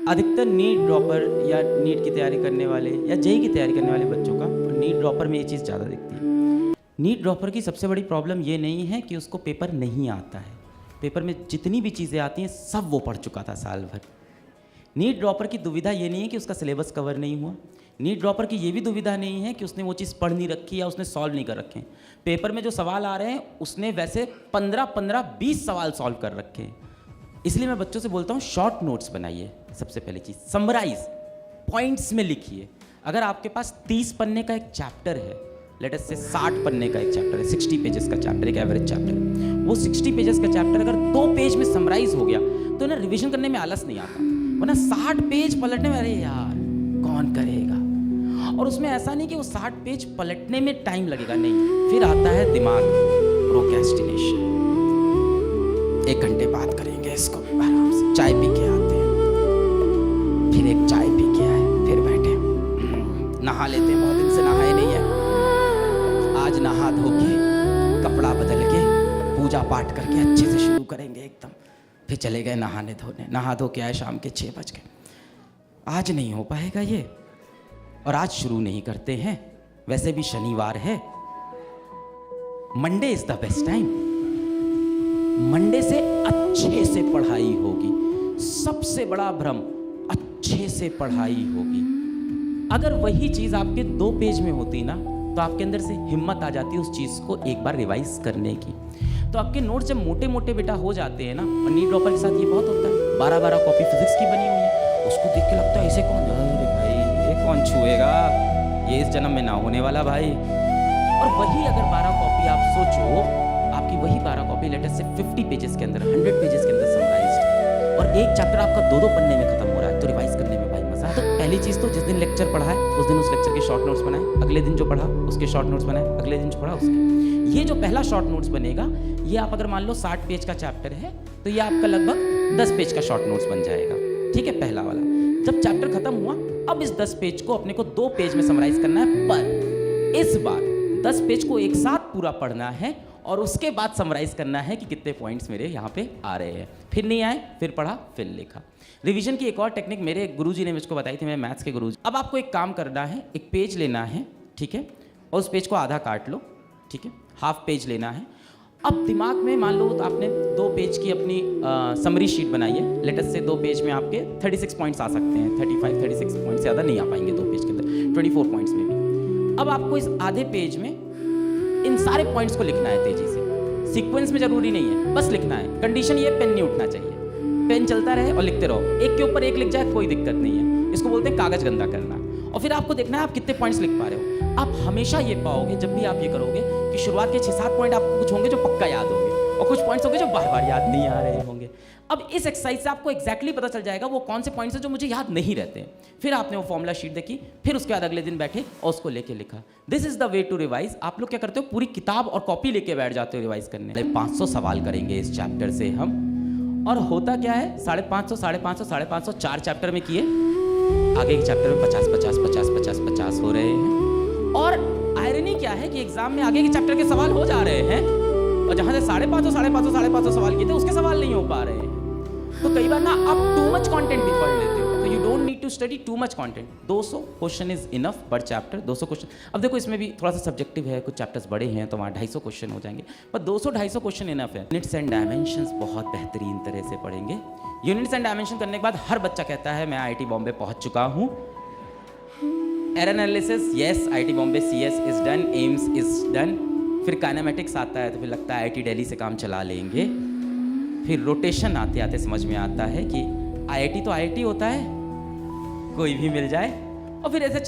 अधिकतर NEET dropper या NEET की तैयारी करने वाले या जेईई की तैयारी करने वाले बच्चों का और नीट ड्रॉपर में ये चीज़ ज़्यादा दिखती है। नीट ड्रॉपर की सबसे बड़ी प्रॉब्लम ये नहीं है कि उसको पेपर नहीं आता है, पेपर में जितनी भी चीज़ें आती हैं सब वो पढ़ चुका था साल भर। नीट ड्रॉपर की दुविधा ये नहीं है कि उसका सिलेबस कवर नहीं हुआ, नीट ड्रॉपर की ये भी दुविधा नहीं है कि उसने वो चीज़ पढ़ नहीं रखी या उसने सॉल्व नहीं कर रखे हैं। पेपर में जो सवाल आ रहे हैं उसने वैसे 15-20 सवाल सॉल्व कर रखे हैं। इसलिए मैं बच्चों से बोलता हूँ शॉर्ट नोट्स बनाइए। सबसे पहली चीज़ समराइज पॉइंट्स में लिखिए। अगर आपके पास 30 पन्ने का एक चैप्टर है, लेट अस से 60 पन्ने का एक चैप्टर है, 60 पेजेस का चैप्टर, एक एवरेज चैप्टर है, वो 60 पेजेस का चैप्टर अगर 2 पेज में समराइज हो गया तो ना रिवीजन करने में आलस नहीं आता, वरना 60 पेज पलटने में अरे यार कौन करेगा। और उसमें ऐसा नहीं कि वो 60 पेज पलटने में टाइम लगेगा, नहीं, फिर आता है दिमाग प्रोक्रेस्टिनेशन। 1 घंटे बात करेंगे इसको आराम से, चाय पी के आते हैं, फिर एक चाय पी के आए, फिर बैठे नहा लेते हैं, बहुत दिन से नहाए नहीं है, आज नहा धो के कपड़ा बदल के पूजा पाठ करके अच्छे से शुरू करेंगे एकदम, फिर चले गए नहाने धोने, नहा धो के आए शाम के 6 बज गए। आज नहीं हो पाएगा ये, और आज शुरू नहीं करते हैं, वैसे भी शनिवार है। Monday is the best time, Monday से अच्छे से पढ़ाई होगी। सबसे बड़ा भ्रम, अच्छे से पढ़ाई होगी। अगर वही चीज आपके 2 पेज में होती ना तो आपके अंदर से हिम्मत आ जाती उस चीज को एक बार रिवाइज करने की। तो आपके नोट्स जब मोटे मोटे बेटा हो जाते हैं ना, और नीट ड्रॉपर के साथ ये बहुत होता है, 12-12 कॉपी फिजिक्स की बनी हुई है, उसको देख के लगता है ऐसे कौन, अरे भाई ये कौन छुएगा, ये इस जन्म में ना होने वाला भाई। और वही अगर 12 कॉपी आप सोचो, आपकी वही 12 कॉपी लेटेस्ट से 50 पेजेस के अंदर, 100 पेजेस के अंदर समराइज्ड, और एक चैप्टर आपका 2-2 पन्ने में खत्म हो रहा है, तो रिवाइज करने में भाई मजा है। तो पहली चीज तो जिस दिन लेक्चर पढ़ा है उस दिन उस लेक्चर के शॉर्ट नोट्स बनाए, अगले दिन जो पढ़ा उसके शॉर्ट नोट्स बनाए, अगले दिन जो पढ़ा उसके। ये जो पहला शॉर्ट नोट्स बनेगा, ये आप अगर मान लो 60 पेज का चैप्टर है तो ये आपका लगभग 10 पेज का शॉर्ट नोट्स बन जाएगा, ठीक है, पहला वाला। जब चैप्टर खत्म हुआ, अब इस 10 पेज को अपने को 2 पेज में समराइज करना है, पर इस बार 10 पेज को एक साथ पूरा पढ़ना है और उसके बाद समराइज करना है कि कितने पॉइंट्स मेरे यहाँ पे आ रहे हैं। फिर नहीं आए, फिर पढ़ा, फिर लिखा। रिवीजन की एक और टेक्निक मेरे गुरुजी ने मुझको बताई थी, मेरे मैथ्स के गुरुजी। अब आपको एक काम करना है, एक पेज लेना है, ठीक है, और उस पेज को आधा काट लो, ठीक है, हाफ पेज लेना है। अब दिमाग में मान लो तो आपने 2 पेज की अपनी समरी शीट बनाई है, लेटेस्ट से 2 पेज में आपके 36 पॉइंट्स आ सकते हैं, 35-36 पॉइंट से ज़्यादा नहीं आ पाएंगे 2 पेज के अंदर, 24 पॉइंट्स में भी। अब आपको इस आधे पेज में इन सारे पॉइंट्स को लिखना है तेजी से, सीक्वेंस में जरूरी नहीं है, बस लिखना है। कंडीशन ये, पेन नहीं उठना चाहिए, पेन चलता रहे और लिखते रहो, एक के ऊपर एक लिख जाए कोई दिक्कत नहीं है, इसको बोलते हैं कागज गंदा करना। और फिर आपको देखना है आप कितने पॉइंट्स लिख पा रहे हो। आप हमेशा ये पाओगे जब भी आप ये करोगे कि शुरुआत के 6-7 पॉइंट आपको कुछ होंगे जो पक्का याद होंगे, और कुछ पॉइंट्स होंगे जो बार बार याद नहीं आ रहे होंगे। अब इस एक्सरसाइज से आपको एक्जैक्टली पता चल जाएगा वो कौन से पॉइंट्स हैं जो मुझे याद नहीं रहते हैं। फिर आपने वो फॉर्मूला शीट देखी, फिर उसके बाद अगले दिन बैठे और उसको लेके लिखा। This is the way to revise. आप लोग क्या करते हो, पूरी किताब और कॉपी लेके बैठ जाते हो रिवाइज करने। 500 सवाल करेंगे इस चैप्टर से हम, और होता क्या है, 550 4 चैप्टर में किए, आगे के चैप्टर में 50 हो रहे हैं। और आयरनी क्या है कि एग्जाम में आगे के चैप्टर के सवाल हो जा रहे हैं, और जहां से 550 सवाल किए थे उसके सवाल नहीं हो पा रहे हैं। तो कई बार ना आप टू मच कंटेंट भी पढ़ लेते हो, तो you don't need to study too much content. 200 question is enough per chapter, 200 question. अब देखो इसमें भी थोड़ा सा सब्जेक्टिव है, कुछ चैप्टर्स बड़े हैं तो वहाँ 250 क्वेश्चन हो जाएंगे, पर 200-250 क्वेश्चन इनफ है। यूनिट्स एंड डायमेंशंस बहुत बेहतरीन तरह से पढ़ेंगे। यूनिट्स एंड डायमेंशन करने के बाद हर बच्चा कहता है मैं IIT बॉम्बे पहुँच चुका हूँ। Error analysis, yes IIT Bombay CS is done, AIIMS is done. फिर काइनेमेटिक्स आता है तो फिर लगता है IIT दिल्ली से काम चला लेंगे। फिर रोटेशन आते आते समझ में आता है कि IIT तो IIT होता है, कोई भी मिल जाए। और फिर ऐसे